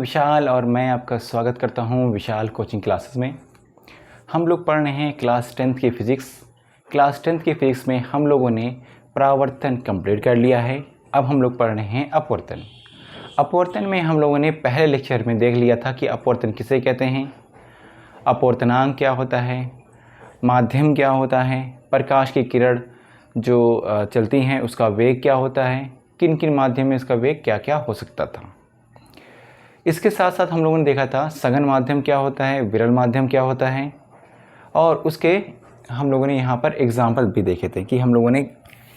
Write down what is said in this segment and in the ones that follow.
विशाल और मैं आपका स्वागत करता हूं विशाल कोचिंग क्लासेस में। हम लोग पढ़ रहे हैं क्लास 10th की फ़िज़िक्स। क्लास 10th की फ़िज़िक्स में हम लोगों ने परावर्तन कंप्लीट कर लिया है। अब हम लोग पढ़ रहे हैं अपवर्तन। अपवर्तन में हम लोगों ने पहले लेक्चर में देख लिया था कि अपवर्तन किसे कहते हैं, अपवर्तनांक क्या होता है, माध्यम क्या होता है, प्रकाश की किरण जो चलती हैं उसका वेग क्या होता है, किन किन माध्यम में इसका वेग क्या क्या हो सकता था। इसके साथ साथ हम लोगों ने देखा था सघन माध्यम क्या होता है, विरल माध्यम क्या होता है, और उसके हम लोगों ने यहाँ पर एग्जाम्पल भी देखे थे कि हम लोगों ने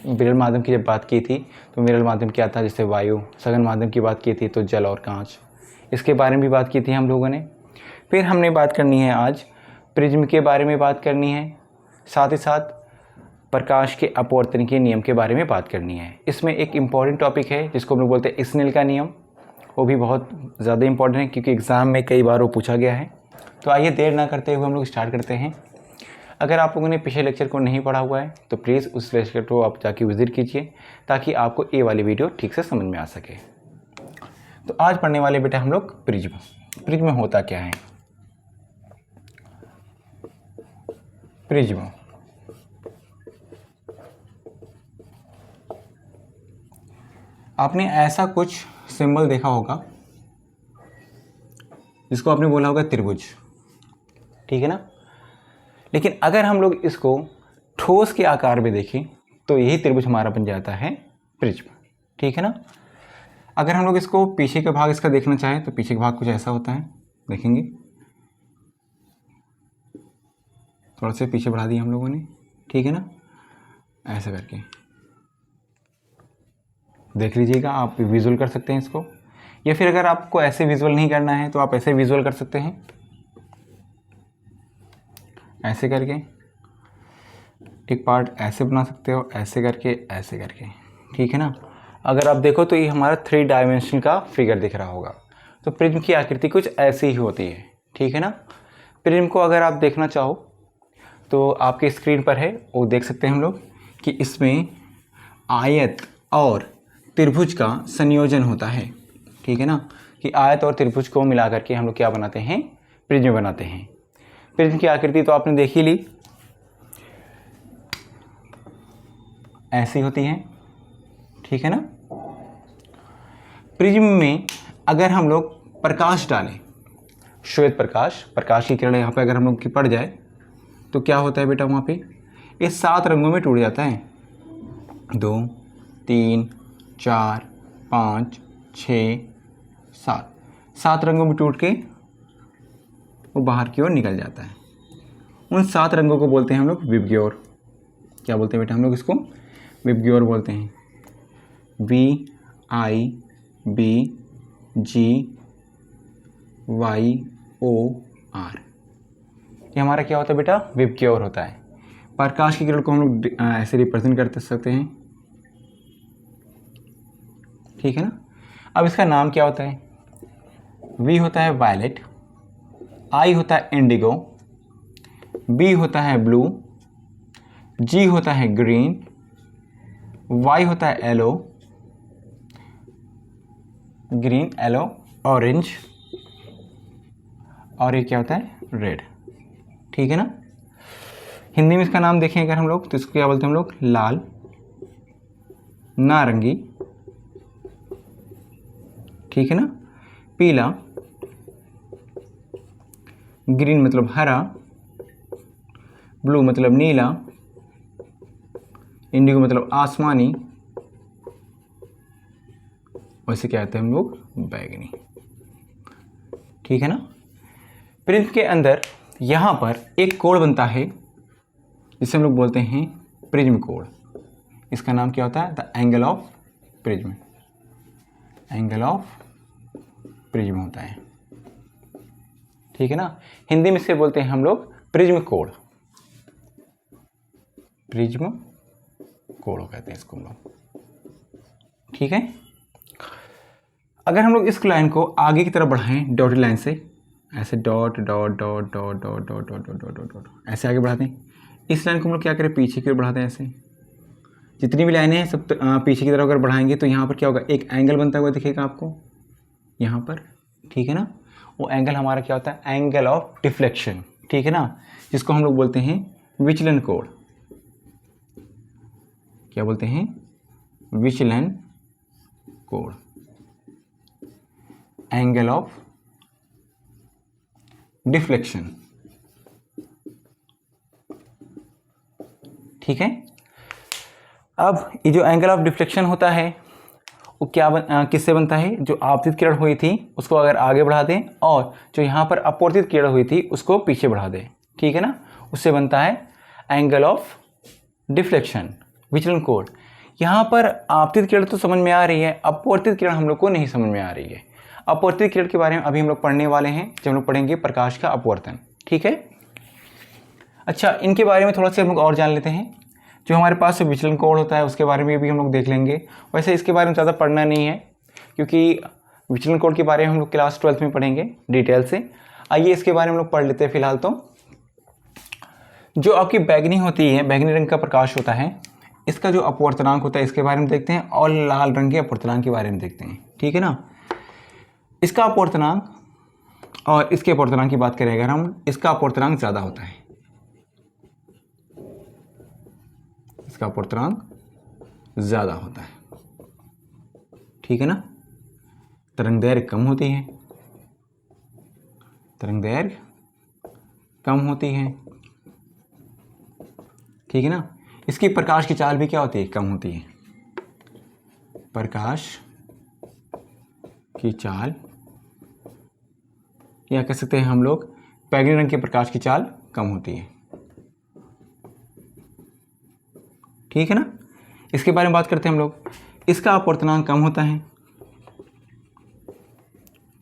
विरल माध्यम की जब बात की थी तो विरल माध्यम क्या था, जैसे वायु। सघन माध्यम की बात की थी तो जल और कांच, इसके बारे में भी बात की थी हम लोगों ने। फिर हमने बात करनी है आज प्रिज्म के बारे में बात करनी है, साथ ही साथ प्रकाश के अपवर्तन के नियम के बारे में बात करनी है। इसमें एक इम्पॉर्टेंट टॉपिक है जिसको हम लोग बोलते हैं स्नेल का नियम। वो भी बहुत ज़्यादा इम्पॉर्टेंट है क्योंकि एग्ज़ाम में कई बार वो पूछा गया है। तो आइए देर ना करते हुए हम लोग स्टार्ट करते हैं। अगर आप लोगों ने पिछले लेक्चर को नहीं पढ़ा हुआ है तो प्लीज़ उस लेक्चर को आप जाके विज़िट कीजिए ताकि आपको ये वाली वीडियो ठीक से समझ में आ सके। तो आज पढ़ने वाले बेटा हम लोग प्रिज्म। प्रिज्म होता क्या है? प्रिज्म आपने ऐसा कुछ सिंबल देखा होगा जिसको आपने बोला होगा त्रिभुज, ठीक है ना। लेकिन अगर हम लोग इसको ठोस के आकार में देखें तो यही त्रिभुज हमारा बन जाता है प्रिज्म, ठीक है ना। अगर हम लोग इसको पीछे का भाग इसका देखना चाहें तो पीछे का भाग कुछ ऐसा होता है, देखेंगे। थोड़ा सा पीछे बढ़ा दिया हम लोगों ने, ठीक है ना, ऐसा करके देख लीजिएगा। आप विजुअल कर सकते हैं इसको, या फिर अगर आपको ऐसे विजुअल नहीं करना है तो आप ऐसे विजुअल कर सकते हैं, ऐसे करके एक पार्ट ऐसे बना सकते हो, ऐसे करके, ऐसे करके, ठीक है ना। अगर आप देखो तो ये हमारा 3 डायमेंशन का फिगर दिख रहा होगा। तो प्रिज्म की आकृति कुछ ऐसी ही होती है, ठीक है ना। प्रिज्म को अगर आप देखना चाहो तो आपके स्क्रीन पर है, वो देख सकते हैं हम लोग कि इसमें आयत और त्रिभुज का संयोजन होता है, ठीक है ना। कि आयत और त्रिभुज को मिला करके हम लोग क्या बनाते हैं, प्रिज्म बनाते हैं। प्रिज्म की आकृति तो आपने देख ही ली, ऐसी होती है, ठीक है ना। प्रिज्म में अगर हम लोग प्रकाश डालें, श्वेत प्रकाश, प्रकाश की किरण यहाँ पे अगर हम लोग की पड़ जाए तो क्या होता है बेटा, वहाँ पे ये 7 रंगों में टूट जाता है। 2, 3, 4, 5, 6, 7 रंगों में टूट के वो बाहर की ओर निकल जाता है। उन 7 रंगों को बोलते हैं हम लोग विबग्योर। क्या बोलते हैं बेटा हम लोग इसको? विबग्योर बोलते हैं। VIBGYOR, ये हमारा क्या होता है बेटा, विबग्योर होता है। प्रकाश की किरण को हम लोग ऐसे रिप्रेजेंट कर सकते हैं, ठीक है ना। अब इसका नाम क्या होता है? V होता है वायलेट, I होता है इंडिगो, B होता है ब्लू, G होता है ग्रीन, Y होता है येलो, ग्रीन, येलो, ऑरेंज, और ये क्या होता है, रेड, ठीक है ना। हिंदी में इसका नाम देखें अगर हम लोग तो इसको क्या बोलते हैं हम लोग, लाल, नारंगी, ठीक है ना, पीला, ग्रीन मतलब हरा, ब्लू मतलब नीला, इंडिगो मतलब आसमानी, वैसे क्या कहते हैं हम लोग, बैगनी, ठीक है ना। प्रिज्म के अंदर यहाँ पर एक कोण बनता है जिसे हम लोग बोलते हैं प्रिज्म कोण। इसका नाम क्या होता है, the angle of prism. Angle of prism होता है, ठीक है ना। हिंदी में से बोलते हैं हम लोग प्रिज्म कोण। प्रिज्म कोण कहते हैं इसको हम लोग, ठीक है। अगर हम लोग इस लाइन को आगे की तरफ बढ़ाएं डॉटेड लाइन से, ऐसे dot dot dot dot dot dot dot dot dot dot ऐसे आगे बढ़ाते हैं। इस लाइन को हम लोग क्या करें, पीछे की ओर बढ़ाते हैं। ऐसे जितनी भी लाइनें हैं सब पीछे की तरफ अगर बढ़ाएंगे तो यहाँ पर क्या होगा, एक एंगल बनता हुआ दिखेगा आपको यहाँ पर, ठीक है ना, वो एंगल हमारा क्या होता है, एंगल ऑफ डिफ्लेक्शन, ठीक है ना, जिसको हम लोग बोलते हैं विचलन कोण। क्या बोलते हैं, विचलन कोण, एंगल ऑफ डिफ्लेक्शन, ठीक है। अब ये जो एंगल ऑफ डिफ्लेक्शन होता है वो किससे बनता है, जो आपतित किरण हुई थी उसको अगर आगे बढ़ा दें और जो यहाँ पर अपवर्तित किरण हुई थी उसको पीछे बढ़ा दें, ठीक है ना, उससे बनता है एंगल ऑफ डिफ्लेक्शन, विचलन कोण। यहाँ पर आपतित किरण तो समझ में आ रही है, अपवर्तित किरण हम लोग को नहीं समझ में आ रही है। अपवर्तित किरण के बारे में अभी हम लोग पढ़ने वाले हैं जब हम लोग पढ़ेंगे प्रकाश का अपवर्तन, ठीक है। अच्छा, इनके बारे में थोड़ा सा हम लोग और जान लेते हैं। जो हमारे पास विचलन कोण होता है उसके बारे में भी हम लोग देख लेंगे। वैसे इसके बारे में ज़्यादा पढ़ना नहीं है क्योंकि विचलन कोण के बारे में हम लोग क्लास 12th में पढ़ेंगे डिटेल से। आइए इसके बारे में हम लोग पढ़ लेते हैं फिलहाल। तो जो आपकी बैगनी होती है, बैगनी रंग का प्रकाश होता है, इसका जो अपवर्तनांक होता है इसके बारे में देखते हैं और लाल रंग के अपवर्तनांक के बारे में देखते हैं, ठीक है ना। इसका अपवर्तनांक और इसके अपवर्तनांक की बात करें अगर हम, इसका अपवर्तनांक ज़्यादा होता है, इसका अपवर्तनांक ज़्यादा होता है, ठीक है ना। तरंगदैर्घ्य कम होती है, तरंगदैर्घ्य कम होती है, ठीक है ना। इसकी प्रकाश की चाल भी क्या होती है, कम होती है, प्रकाश की चाल, या कह सकते हैं हम लोग बैगनी रंग के प्रकाश की चाल कम होती है, ठीक है ना। इसके बारे में बात करते हैं हम लोग। इसका अपवर्तनांक कम होता है,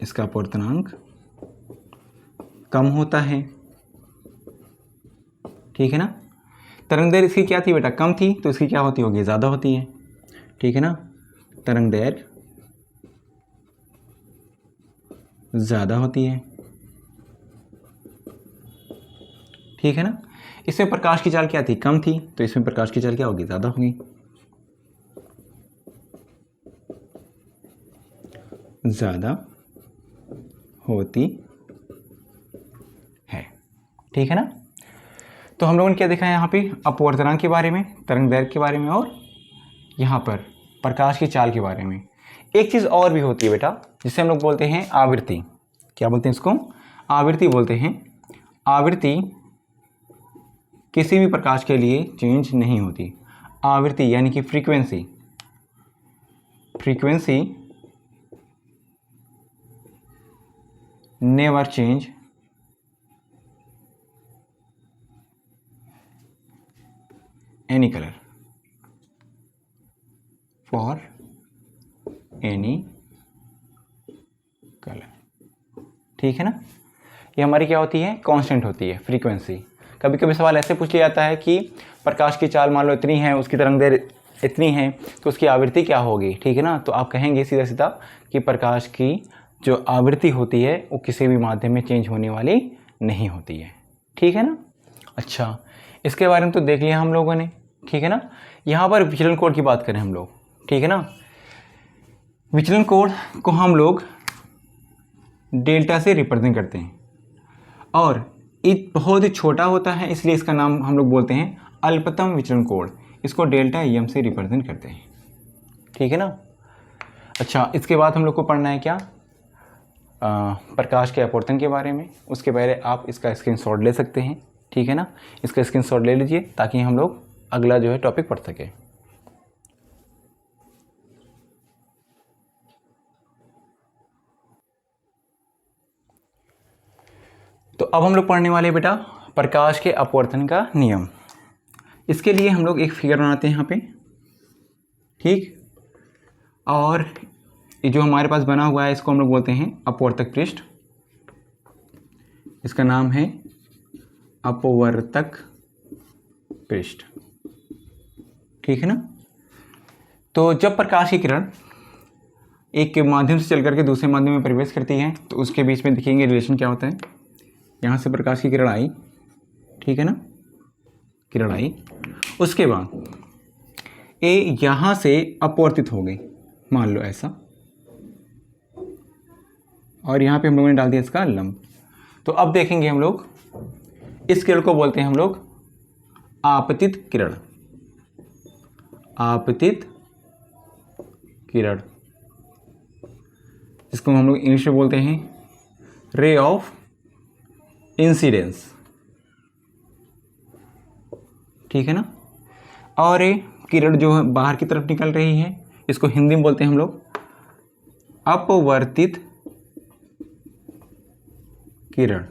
इसका अपवर्तनांक कम होता है, ठीक है ना। तरंगदैर्घ्य इसकी क्या थी बेटा, कम थी, तो इसकी क्या होती होगी, ज़्यादा होती है, ठीक है ना। तरंगदैर्घ्य ज़्यादा होती है, ठीक है ना। इसमें प्रकाश की चाल क्या थी, कम थी, तो इसमें प्रकाश की चाल क्या होगी, ज़्यादा होगी, ज़्यादा होती है, ठीक है ना। तो हम लोगों ने क्या देखा है यहाँ पे, अपवर्तनांक के बारे में, तरंगदैर्घ्य के बारे में और यहाँ पर प्रकाश की चाल के बारे में। एक चीज़ और भी होती है बेटा जिसे हम लोग बोलते हैं आवृत्ति। क्या बोलते हैं इसको, आवृत्ति बोलते हैं। आवृत्ति किसी भी प्रकाश के लिए चेंज नहीं होती। आवृत्ति यानी कि frequency, frequency never change any colour for any colour, ठीक है ना। ये हमारी क्या होती है, कांस्टेंट होती है फ्रीक्वेंसी। कभी कभी सवाल ऐसे पूछ लिया जाता है कि प्रकाश की चाल मान लो इतनी है, उसकी तरंगदैर्घ्य इतनी है, तो उसकी आवृत्ति क्या होगी, ठीक है ना। तो आप कहेंगे सीधा सीधा कि प्रकाश की जो आवृत्ति होती है वो किसी भी माध्यम में चेंज होने वाली नहीं होती है, ठीक है ना। अच्छा, इसके बारे में तो देख लिया हम लोगों ने, ठीक है ना। यहाँ पर विचलन कोण की बात करें हम लोग, ठीक है ना। विचलन कोण को हम लोग डेल्टा से रिप्रेजेंट करते हैं और ये बहुत ही छोटा होता है, इसलिए इसका नाम हम लोग बोलते हैं अल्पतम विचलन कोण। इसको डेल्टा एम से रिप्रेजेंट करते हैं, ठीक है ना। अच्छा, इसके बाद हम लोग को पढ़ना है क्या, प्रकाश के अपवर्तन के बारे में। उसके पहले आप इसका स्क्रीनशॉट ले सकते हैं, ठीक है ना। इसका स्क्रीनशॉट ले लीजिए ताकि हम लोग अगला जो है टॉपिक पढ़ सकें। तो अब हम लोग पढ़ने वाले बेटा प्रकाश के अपवर्तन का नियम। इसके लिए हम लोग एक फिगर बनाते हैं यहाँ पे, ठीक। और ये जो हमारे पास बना हुआ है इसको हम लोग बोलते हैं अपवर्तक पृष्ठ। इसका नाम है अपवर्तक पृष्ठ, ठीक है ना। तो जब प्रकाश की किरण एक के माध्यम से चल करके दूसरे माध्यम में प्रवेश करती है तो उसके बीच में दिखेंगे रिलेशन क्या होता है। यहाँ से प्रकाश की किरण आई, ठीक है ना, किरण आई, उसके बाद ए यहाँ से अपवर्तित हो गई, मान लो ऐसा, और यहाँ पे हम लोगों ने डाल दिया इसका लंब। तो अब देखेंगे हम लोग, इस किरण को बोलते हैं हम लोग आपतित किरण। आपतित किरण, जिसको हम लोग इंग्लिश में बोलते हैं रे ऑफ इंसिडेंस, ठीक है ना। और ये किरण जो है बाहर की तरफ निकल रही है, इसको हिंदी में बोलते हैं हम लोग अपवर्तित किरण।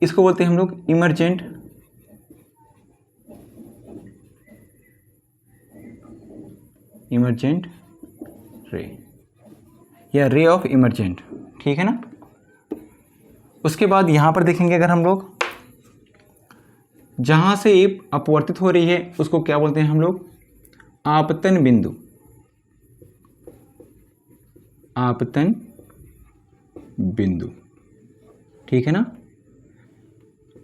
इसको बोलते हैं हम लोग इमर्जेंट रे या रे ऑफ इमर्जेंट, ठीक है ना। उसके बाद यहां पर देखेंगे अगर हम लोग, जहां से ये अपवर्तित हो रही है उसको क्या बोलते हैं हम लोग आपतन बिंदु। आपतन बिंदु, ठीक है ना।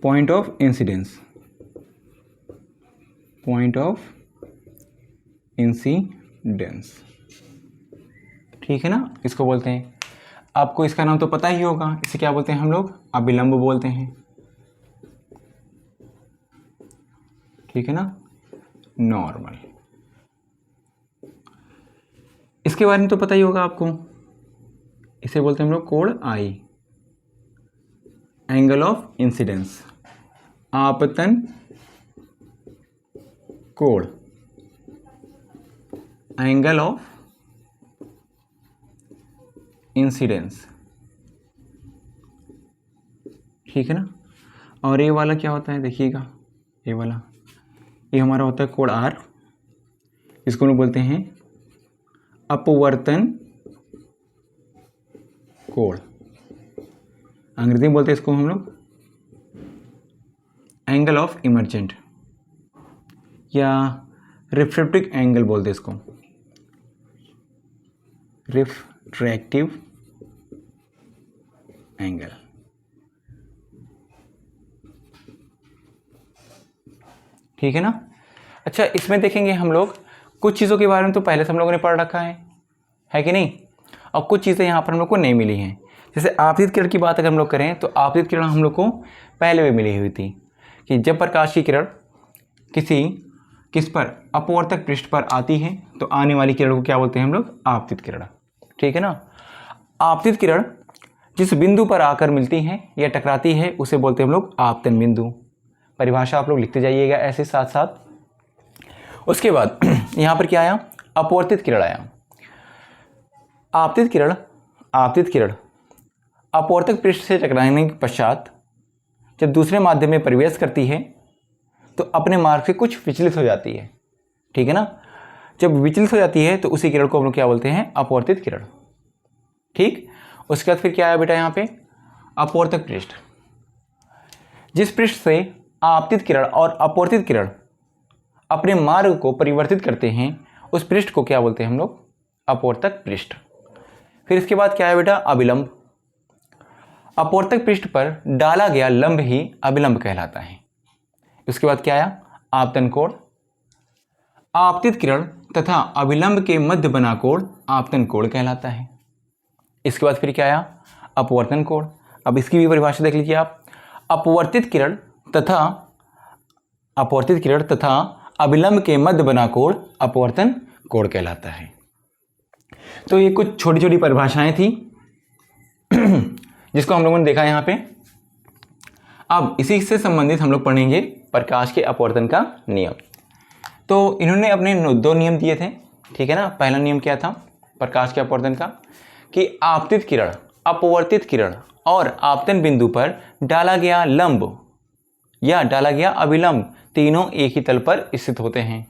Point of incidence, point of incidence, ठीक है ना। इसको बोलते हैं, आपको इसका नाम तो पता ही होगा, इसे क्या बोलते हैं हम लोग अभिलंब बोलते हैं, ठीक है ना। नॉर्मल, इसके बारे में तो पता ही होगा आपको, इसे बोलते हैं हम लोग कोण आई, एंगल ऑफ इंसिडेंस, आपतन कोण, एंगल ऑफ इंसिडेंस, ठीक है ना। और ये वाला क्या होता है देखिएगा, ये वाला, ये हमारा होता है कोण आर, इसको हम लोग बोलते हैं अपवर्तन कोण, अंग्रेजी में बोलते हैं इसको हम लोग एंगल ऑफ इमर्जेंट या रिफ्रैक्टिव एंगल बोलते हैं इसको, रिफ्रैक्टिव एंगल, ठीक है ना। अच्छा, इसमें देखेंगे हम लोग कुछ चीज़ों के बारे में तो पहले से हम लोगों ने पढ़ रखा है कि नहीं, और कुछ चीज़ें यहाँ पर हम लोग को नहीं मिली हैं। जैसे आपतित किरण की बात अगर हम लोग करें तो आपतित किरण हम लोग को पहले भी मिली हुई थी कि जब प्रकाश की किरण किस पर अपवर्तक पृष्ठ पर आती है तो आने वाली किरण को क्या बोलते हैं हम लोग आपतित किरण, ठीक है ना। आपतित किरण जिस बिंदु पर आकर मिलती है या टकराती है उसे बोलते हैं हम लोग आपतन बिंदु। परिभाषा आप लोग लिखते जाइएगा ऐसे साथ साथ। उसके बाद यहाँ पर क्या आया, अपवर्तित किरण आया। आपतित किरण अपवर्तक पृष्ठ से टकराने के पश्चात जब दूसरे माध्यम में प्रवेश करती है तो अपने मार्ग से कुछ विचलित हो जाती है, ठीक है ना। जब विचलित हो जाती है तो उसी किरण को हम लोग क्या बोलते हैं अपवर्तित किरण, ठीक। उसके बाद फिर क्या आया बेटा यहाँ पे अपवर्तक पृष्ठ, जिस पृष्ठ से आपतित किरण और अपवर्तित किरण अपने मार्ग को परिवर्तित करते हैं उस पृष्ठ को क्या बोलते हैं हम लोग अपवर्तक पृष्ठ। फिर इसके बाद क्या है बेटा अभिलंब, अपवर्तक पृष्ठ पर डाला गया लंब ही अभिलंब कहलाता है। उसके बाद क्या आया आपतन कोण, आपतित किरण तथा अभिलंब के मध्य बना कोण आपतन कोण कहलाता है। इसके बाद फिर क्या आया अपवर्तन कोण। अब इसकी भी परिभाषा देख लीजिए आप, अपवर्तित किरण तथा अभिलंब के मध्य बना कोण अपवर्तन कोण कहलाता है। तो ये कुछ छोटी छोटी परिभाषाएं थी जिसको हम लोगों ने देखा यहाँ पे। अब इसी से संबंधित हम लोग पढ़ेंगे प्रकाश के अपवर्तन का नियम। तो इन्होंने अपने दो नियम दिए थे, ठीक है ना। पहला नियम क्या था प्रकाश के अपवर्तन का कि आपतित किरण, अपवर्तित किरण और आपतन बिंदु पर डाला गया लंब या डाला गया अभिलंब तीनों एक ही तल पर स्थित होते हैं।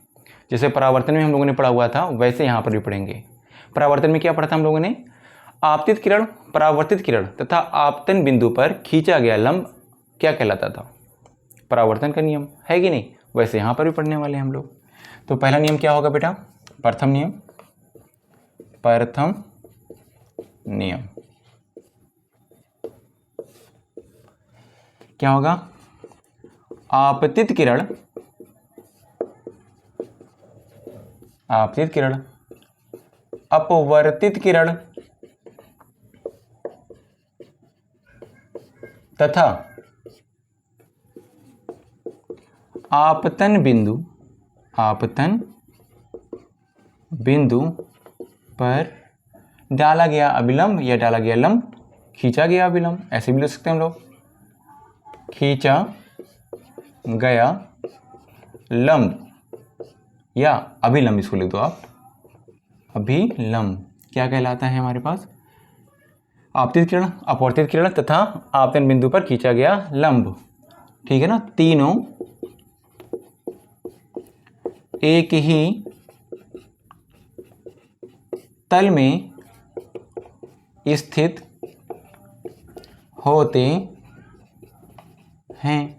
जैसे परावर्तन में हम लोगों ने पढ़ा हुआ था वैसे यहाँ पर भी पढ़ेंगे। परावर्तन में क्या पढ़ा था हम लोगों ने, आपतित किरण, परावर्तित किरण तथा आपतन बिंदु पर खींचा गया लंब क्या कहलाता था, परावर्तन का नियम, है कि नहीं। वैसे यहाँ पर भी पढ़ने वाले हम लोग। तो पहला नियम क्या होगा बेटा, प्रथम नियम क्या होगा, आपतित किरण अपवर्तित किरण तथा आपतन बिंदु पर डाला गया अभिलंब या डाला गया लंब, खींचा गया अभिलंब, ऐसे भी लिख सकते हैं हम लोग, खींचा गया लंब या अभिलंब, इसको लिख दो आप, अभिलंब क्या कहलाता है हमारे पास, आपतित किरण, अपवर्तित किरण तथा आपतन बिंदु पर खींचा गया लंब, ठीक है ना। तीनों एक ही तल में स्थित होते हैं।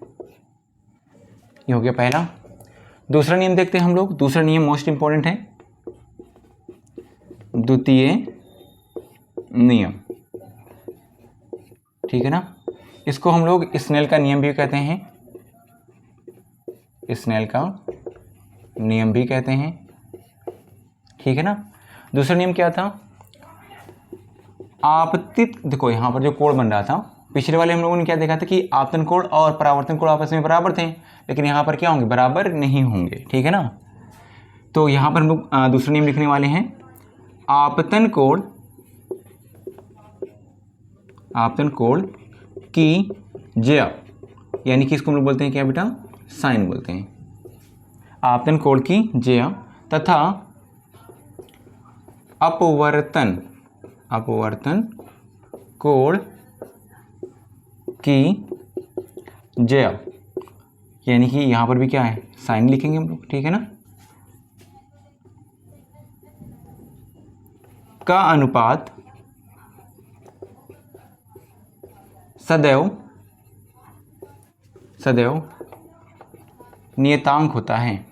ये हो गया पहला। दूसरा नियम देखते हैं हम लोग। दूसरा नियम मोस्ट इंपॉर्टेंट है, द्वितीय नियम, ठीक है ना। इसको हम लोग स्नेल का नियम भी कहते हैं, स्नेल का नियम भी कहते हैं, ठीक है ना। दूसरा नियम क्या था, आपतित, देखो यहाँ पर जो कोण बन रहा था, पिछले वाले हम लोगों ने क्या देखा था कि आपतन कोण और परावर्तन कोण आपस में बराबर थे, लेकिन यहाँ पर क्या होंगे, बराबर नहीं होंगे, ठीक है ना। तो यहाँ पर हम लोग दूसरा नियम लिखने वाले हैं, आपतन कोण की ज्या, यानी कि इसको हम लोग बोलते हैं क्या बेटा, साइन बोलते हैं, आपतन कोण की ज्या तथा अपवर्तन कोण की ज्या, यानी कि यहां पर भी क्या है, साइन लिखेंगे हम लोग, ठीक है ना। का अनुपात सदैव नियतांक होता है,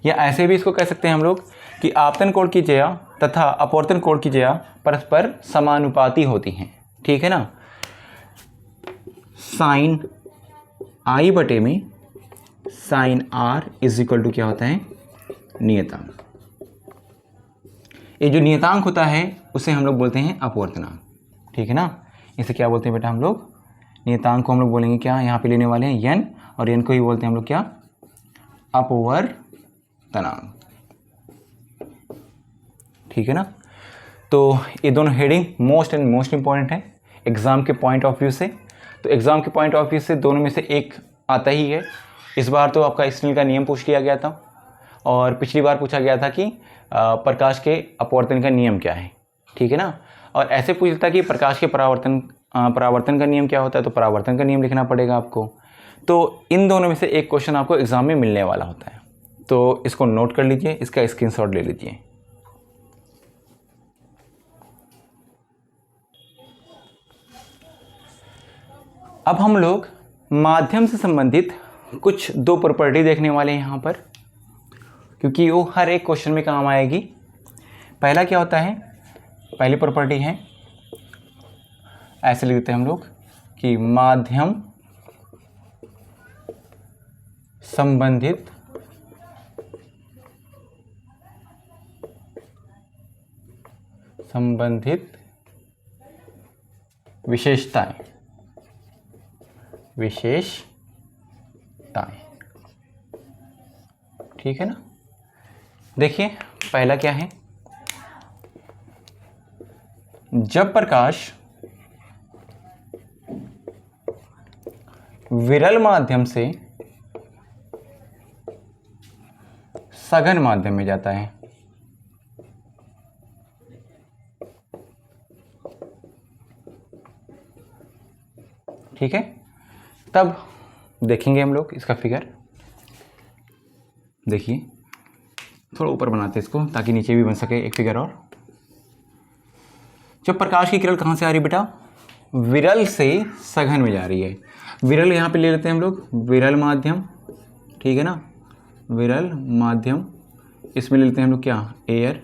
या ऐसे भी इसको कह सकते हैं हम लोग कि आपतन कोण की ज्या तथा अपवर्तन कोण की ज्या परस्पर समानुपाती होती हैं, ठीक है ना। साइन आई बटे में sine R is equal to क्या होता है, नियतांक। ये जो नियतांक होता है उसे हम लोग बोलते हैं अपवर्तनांक, ठीक है ना। इसे क्या बोलते हैं बेटा हम लोग, नियतांक को हम लोग बोलेंगे क्या, यहाँ पे लेने वाले हैं यन, और यन को ही बोलते हैं हम लोग क्या, अपवर्तनांक, ठीक है ना। तो ये दोनों हेडिंग मोस्ट इंपॉर्टेंट है एग्जाम के पॉइंट ऑफ व्यू से। तो एग्जाम के पॉइंट ऑफ व्यू से दोनों में से एक आता ही है। इस बार तो आपका स्नेल का नियम पूछ लिया गया था, और पिछली बार पूछा गया था कि प्रकाश के अपवर्तन का नियम क्या है, ठीक है ना। और ऐसे पूछता कि प्रकाश के परावर्तन का नियम क्या होता है, तो परावर्तन का नियम लिखना पड़ेगा आपको। तो इन दोनों में से एक क्वेश्चन आपको एग्जाम में मिलने वाला होता है, तो इसको नोट कर लीजिए, इसका स्क्रीनशॉट ले लीजिए। अब हम लोग माध्यम से संबंधित कुछ दो प्रॉपर्टी देखने वाले हैं यहाँ पर, क्योंकि वो हर एक क्वेश्चन में काम आएगी। पहला क्या होता है, पहली प्रॉपर्टी है, ऐसे लिखते हैं हम लोग कि माध्यम संबंधित विशेषताएं, ठीक है ना। देखिए पहला क्या है, जब प्रकाश विरल माध्यम से सघन माध्यम में जाता है, ठीक है, तब देखेंगे हम लोग इसका फिगर। देखिए थोड़ा ऊपर बनाते हैं इसको ताकि नीचे भी बन सके एक फिगर। और जब प्रकाश की किरण कहाँ से आ रही है बेटा, विरल से सघन में जा रही है। विरल यहाँ पे ले लेते हैं हम लोग, विरल माध्यम, ठीक है ना, विरल माध्यम, इसमें ले लेते हैं हम लोग क्या, एयर,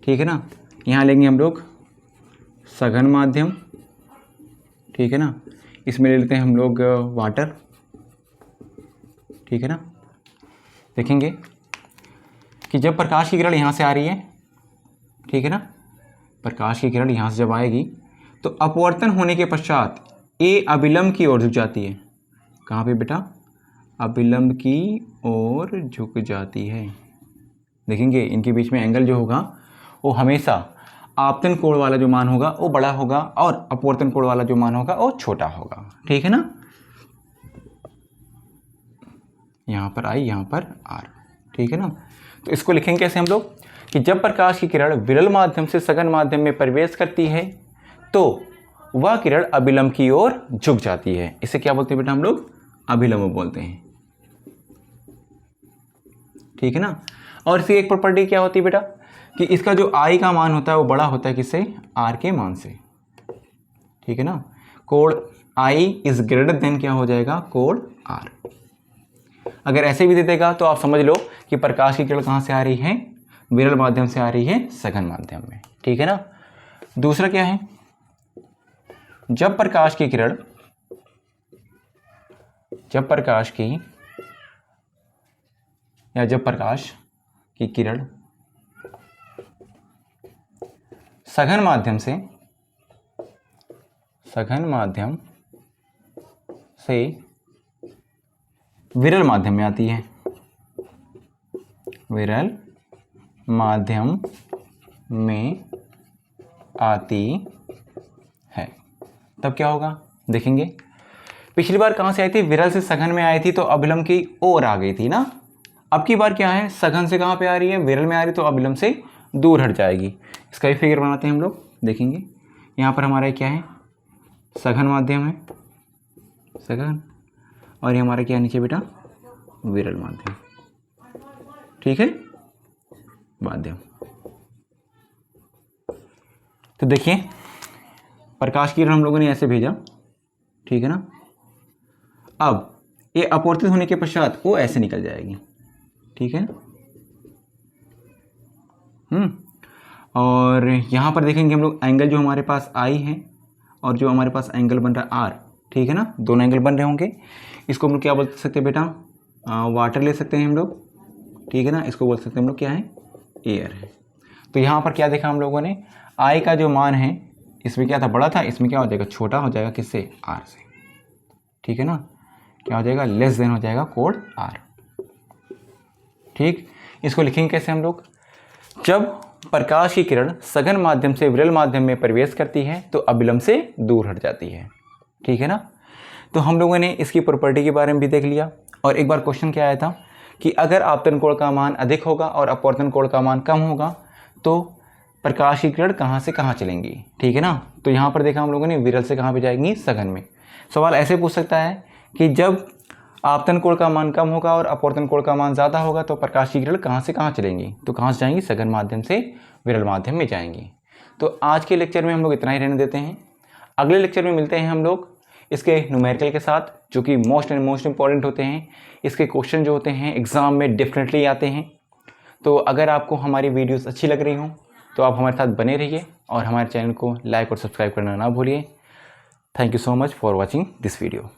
ठीक है ना। यहाँ लेंगे हम लोग सघन माध्यम, ठीक है ना, इसमें ले लेते हैं हम लोग वाटर, ठीक है ना। देखेंगे कि जब प्रकाश की किरण यहाँ से आ रही है, ठीक है ना, प्रकाश की किरण यहाँ से जब आएगी तो अपवर्तन होने के पश्चात ए अभिलंब की ओर झुक जाती है। कहाँ पे बेटा? अभिलंब की ओर झुक जाती है। देखेंगे इनके बीच में एंगल जो होगा वो हमेशा आपतन कोण वाला जो मान होगा वो बड़ा होगा और अपवर्तन कोण वाला जो मान होगा वो छोटा होगा, ठीक है ना। यहाँ पर आई, यहाँ पर आर, ठीक है ना। तो इसको लिखेंगे कैसे हम लोग कि जब प्रकाश की किरण विरल माध्यम से सघन माध्यम में प्रवेश करती है तो वह किरण अभिलंब की ओर झुक जाती है। इसे क्या बोलते हैं बेटा? हम लोग अभिलंब बोलते हैं, ठीक है ना। और इसकी एक प्रॉपर्टी क्या होती है बेटा कि इसका जो आई का मान होता है वो बड़ा होता है किससे? आर के मान से, ठीक है ना। कोण आई इज ग्रेटर देन क्या हो जाएगा? कोण आर। अगर ऐसे भी दे देगा तो आप समझ लो कि प्रकाश की किरण कहाँ से आ रही है? विरल माध्यम से आ रही है सघन माध्यम में, ठीक है ना। दूसरा क्या है? जब प्रकाश की किरण जब प्रकाश की किरण सघन माध्यम से विरल माध्यम में आती है, विरल माध्यम में आती है, तब क्या होगा? देखेंगे पिछली बार कहाँ से आई थी? विरल से सघन में आई थी तो अभिलंब की ओर आ गई थी ना। अब की बार क्या है? सघन से कहाँ पे आ रही है? विरल में आ रही, तो अभिलंब से दूर हट जाएगी। इसका भी फिगर बनाते हैं हम लोग। देखेंगे यहाँ पर हमारा क्या है? सघन माध्यम है, सघन, और ये हमारा क्या है नीचे बेटा? विरल माध्यम, ठीक है, माध्यम। तो देखिए प्रकाश की किरण हम लोगों ने ऐसे भेजा, ठीक है ना। अब ये अपवर्तित होने के पश्चात वो ऐसे निकल जाएगी, ठीक है ना। और यहाँ पर देखेंगे हम लोग एंगल जो हमारे पास आई है और जो हमारे पास एंगल बन रहा है आर, ठीक है ना, दोनों एंगल बन रहे होंगे। इसको हम लोग क्या बोल सकते हैं बेटा? वाटर ले सकते हैं हम लोग, ठीक है ना। इसको बोल सकते हैं हम लोग क्या है? एयर है। तो यहाँ पर क्या देखा हम लोगों ने? आई का जो मान है इसमें क्या था? बड़ा था, इसमें क्या हो जाएगा? छोटा हो जाएगा। किससे? आर से, ठीक है ना। क्या हो जाएगा? लेस देन हो जाएगा कोण आर, ठीक। इसको लिखेंगे कैसे हम लोग? जब प्रकाश की किरण सघन माध्यम से विरल माध्यम में प्रवेश करती है तो अभिलंब से दूर हट जाती है, ठीक है ना। तो हम लोगों ने इसकी प्रॉपर्टी के बारे में भी देख लिया। और एक बार क्वेश्चन क्या आया था कि अगर आपतन कोण का मान अधिक होगा और अपवर्तन कोण का मान कम होगा तो प्रकाश की किरण कहाँ से कहाँ चलेंगी, ठीक है ना। तो यहाँ पर देखा हम लोगों ने विरल से कहाँ पे जाएंगी? सघन में। सवाल ऐसे पूछ सकता है कि जब आपतन कोण का मान कम होगा और अपवर्तन कोण का मान ज़्यादा होगा तो प्रकाश की किरण कहाँ से कहाँ चलेंगी? तो कहाँ से जाएंगी? सघन माध्यम से विरल माध्यम में जाएंगी। तो आज के लेक्चर में हम लोग इतना ही रहने देते हैं। अगले लेक्चर में मिलते हैं हम लोग इसके न्यूमेरिकल के साथ, जो कि मोस्ट इंपॉर्टेंट होते हैं। इसके क्वेश्चन जो होते हैं एग्ज़ाम में डेफिनेटली आते हैं। तो अगर आपको हमारी वीडियोस अच्छी लग रही हों तो आप हमारे साथ बने रहिए और हमारे चैनल को लाइक और सब्सक्राइब करना ना भूलिए। Thank you so much for watching this video.